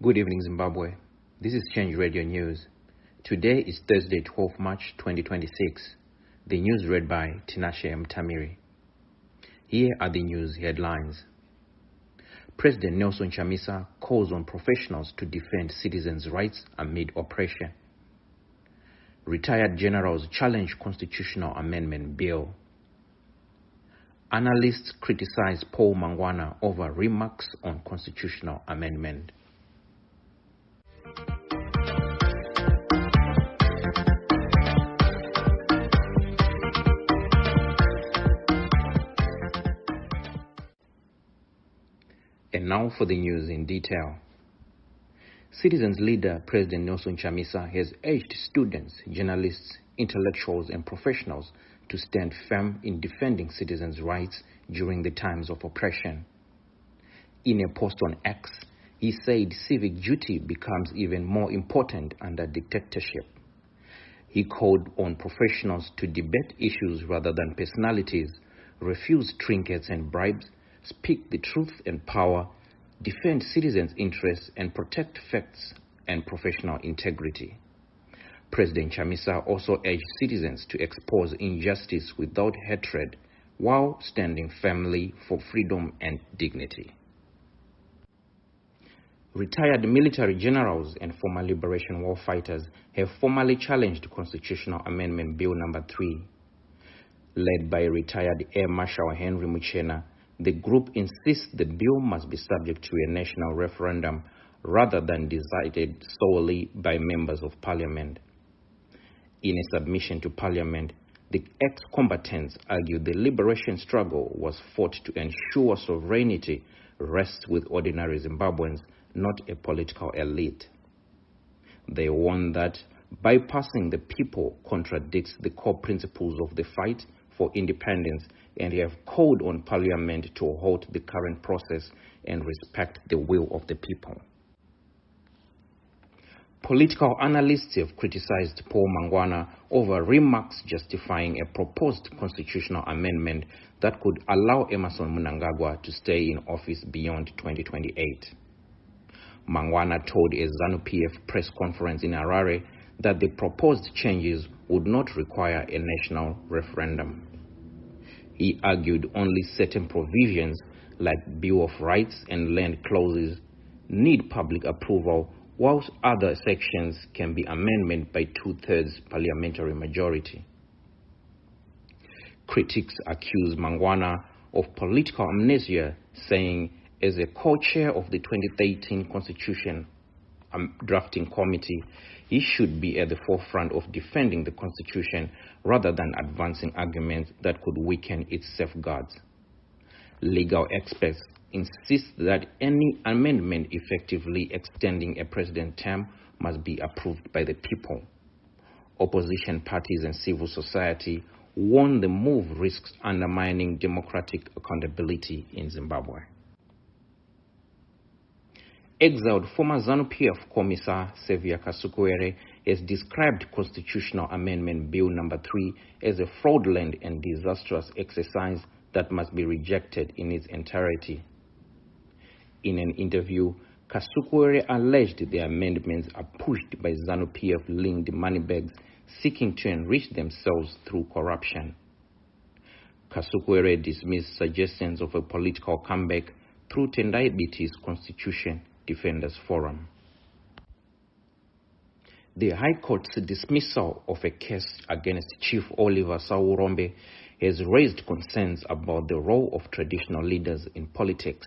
Good evening, Zimbabwe. This is Change Radio News. Today is Thursday, 12 March 2026. The news read by Tinashe Mtamiri. Here are the news headlines. President Nelson Chamisa calls on professionals to defend citizens' rights amid oppression. Retired generals challenge constitutional amendment bill. Analysts criticize Paul Mangwana over remarks on constitutional amendment. And now for the news in detail. Citizens leader President Nelson Chamisa has urged students, journalists, intellectuals and professionals to stand firm in defending citizens' rights during the times of oppression. In a post on X, he said civic duty becomes even more important under dictatorship. He called on professionals to debate issues rather than personalities, refuse trinkets and bribes, speak the truth and power, defend citizens' interests, and protect facts and professional integrity. President Chamisa also urged citizens to expose injustice without hatred while standing firmly for freedom and dignity. Retired military generals and former liberation war fighters have formally challenged Constitutional Amendment Bill No. 3. Led by retired Air Marshal Henry Muchena, the group insists the bill must be subject to a national referendum rather than decided solely by members of parliament. In a submission to parliament, the ex-combatants argue the liberation struggle was fought to ensure sovereignty rests with ordinary Zimbabweans, not a political elite. They warn that bypassing the people contradicts the core principles of the fight for independence, and have called on Parliament to halt the current process and respect the will of the people. Political analysts have criticized Paul Mangwana over remarks justifying a proposed constitutional amendment that could allow Emmerson Mnangagwa to stay in office beyond 2028. Mangwana told a ZANU-PF press conference in Harare that the proposed changes would not require a national referendum. He argued only certain provisions like Bill of Rights and land clauses need public approval, whilst other sections can be amended by 2/3 parliamentary majority. Critics accuse Mangwana of political amnesia, saying, as a co-chair of the 2013 Constitution Drafting Committee, he should be at the forefront of defending the Constitution rather than advancing arguments that could weaken its safeguards. Legal experts insist that any amendment effectively extending a president's term must be approved by the people. Opposition parties and civil society warn the move risks undermining democratic accountability in Zimbabwe. Exiled former ZANU-PF Commissar Saviour Kasukuwere has described Constitutional Amendment Bill No. 3 as a fraudulent and disastrous exercise that must be rejected in its entirety. In an interview, Kasukuwere alleged the amendments are pushed by ZANU-PF-linked moneybags seeking to enrich themselves through corruption. Kasukuwere dismissed suggestions of a political comeback through Tendai Biti's Constitution Defenders Forum. The High Court's dismissal of a case against Chief Oliver Saurombe has raised concerns about the role of traditional leaders in politics.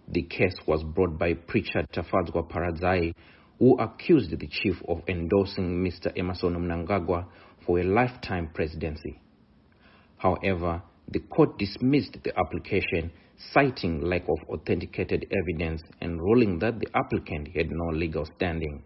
The case was brought by preacher Fadzayi, who accused the chief of endorsing Mr. Emmerson Mnangagwa for a lifetime presidency. However, the court dismissed the application, citing lack of authenticated evidence and ruling that the applicant had no legal standing.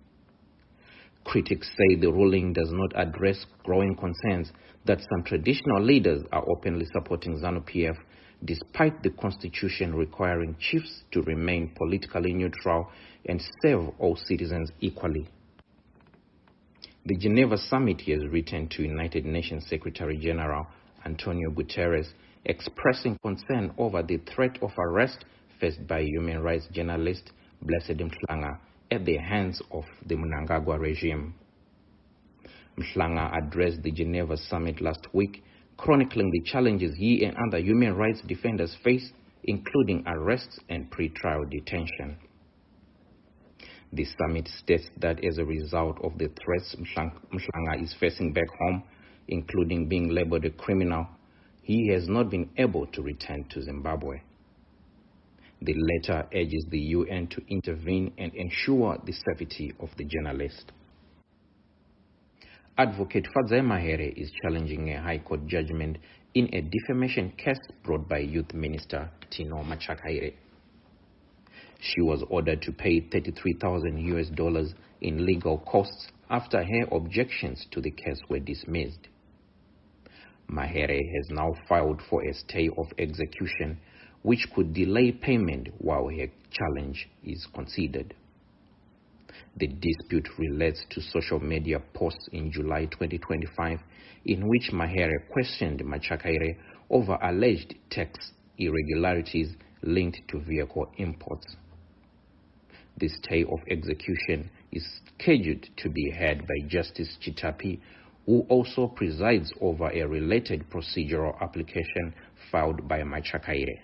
Critics say the ruling does not address growing concerns that some traditional leaders are openly supporting ZANU-PF, despite the constitution requiring chiefs to remain politically neutral and serve all citizens equally. The Geneva Summit has written to United Nations Secretary General Antonio Guterres, expressing concern over the threat of arrest faced by human rights journalist Blessed Mhlanga at the hands of the Mnangagwa regime. Mhlanga addressed the Geneva Summit last week, chronicling the challenges he and other human rights defenders face, including arrests and pre-trial detention. The summit states that as a result of the threats Mhlanga is facing back home, including being labeled a criminal, he has not been able to return to Zimbabwe. The letter urges the UN to intervene and ensure the safety of the journalist. Advocate Fadzayi Mahere is challenging a High Court judgment in a defamation case brought by Youth Minister Tino Machakaire. She was ordered to pay $33,000 in legal costs after her objections to the case were dismissed. Mahere has now filed for a stay of execution, which could delay payment while her challenge is considered. The dispute relates to social media posts in July 2025 in which Mahere questioned Machakaire over alleged tax irregularities linked to vehicle imports. The stay of execution is scheduled to be heard by Justice Chitapi, who also presides over a related procedural application filed by Machakaire.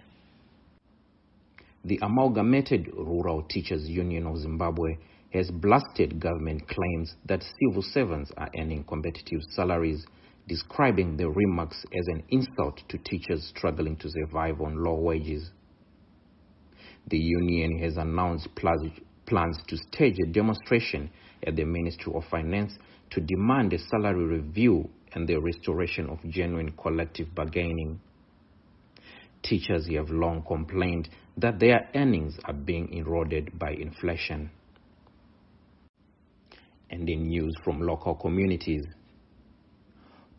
The Amalgamated Rural Teachers Union of Zimbabwe has blasted government claims that civil servants are earning competitive salaries, describing the remarks as an insult to teachers struggling to survive on low wages. The union has announced plans to stage a demonstration at the Ministry of Finance to demand a salary review and the restoration of genuine collective bargaining. Teachers have long complained that their earnings are being eroded by inflation. And in news from local communities,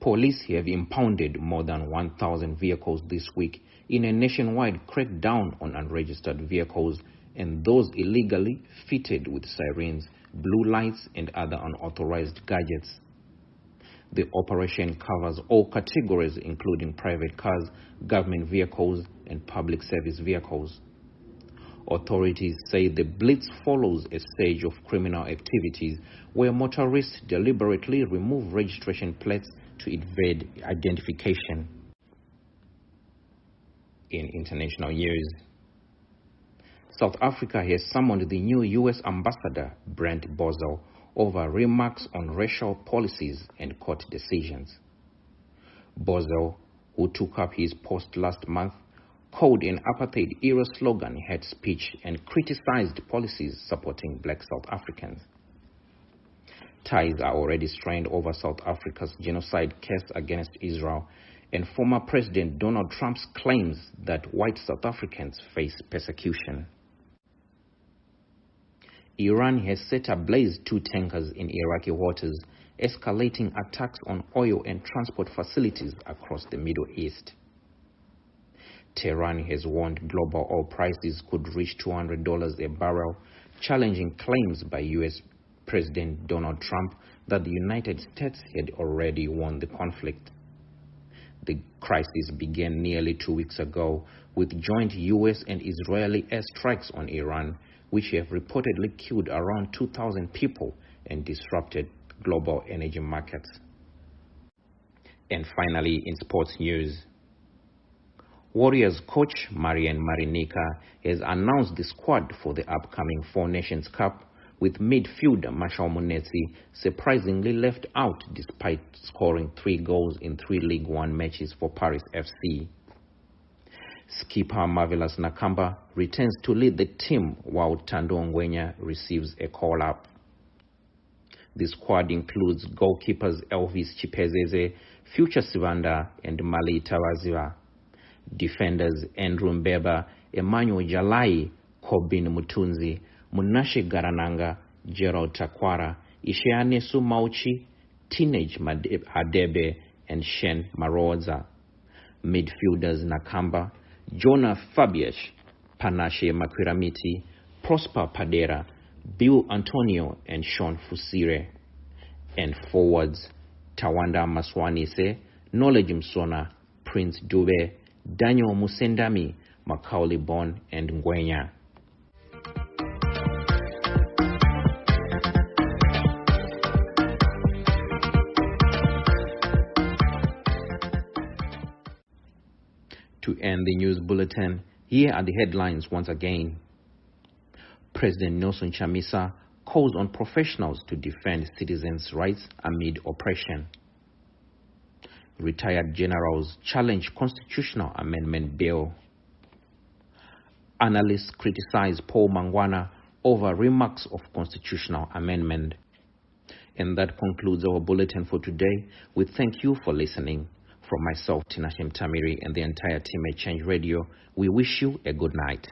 police have impounded more than 1,000 vehicles this week in a nationwide crackdown on unregistered vehicles and those illegally fitted with sirens, blue lights, and other unauthorized gadgets. The operation covers all categories, including private cars, government vehicles, and public service vehicles. Authorities say the blitz follows a stage of criminal activities where motorists deliberately remove registration plates to evade identification. In international news, South Africa has summoned the new U.S. ambassador, Brent Bozell, over remarks on racial policies and court decisions. Bozell, who took up his post last month, called an apartheid-era slogan hate speech and criticized policies supporting black South Africans. Ties are already strained over South Africa's genocide case against Israel and former President Donald Trump's claims that white South Africans face persecution. Iran has set ablaze 2 tankers in Iraqi waters, escalating attacks on oil and transport facilities across the Middle East. Tehran has warned global oil prices could reach $200 a barrel, challenging claims by U.S. President Donald Trump that the United States had already won the conflict. The crisis began nearly 2 weeks ago with joint U.S. and Israeli airstrikes on Iran, which have reportedly killed around 2,000 people and disrupted global energy markets. And finally, in sports news, Warriors coach Marian Marinica has announced the squad for the upcoming Four Nations Cup, with midfielder Marshall Munetsi surprisingly left out despite scoring 3 goals in 3 League One matches for Paris FC. Skipper Marvelous Nakamba returns to lead the team while Thando Ngwenya receives a call-up. The squad includes goalkeepers Elvis Chipezeze, Future Sivanda, and Mali Tawaziwa. Defenders Andrew Mbeba, Emmanuel Jalai, Kobin Mutunzi, Munashe Garananga, Gerald Takwara, Isheane Sumauchi, Teenage Hadebe, and Shen Maroza. Midfielders Nakamba, Jonah Fabiash, Panashe Makwiramiti, Prosper Padera, Bill Antonio, and Sean Fusire. And forwards Tawanda Maswanise, Knowledge Msona, Prince Dube, Daniel Musendami, Macaulay Bon, and Ngwenya. end the news bulletin. Here are the headlines once again. President Nelson Chamisa calls on professionals to defend citizens' rights amid oppression. Retired generals challenge constitutional amendment bill. Analysts criticize Paul Mangwana over remarks of constitutional amendment. And that concludes our bulletin for today. We thank you for listening. From myself, Tinashe Mtamiri, and the entire team at Change Radio, we wish you a good night.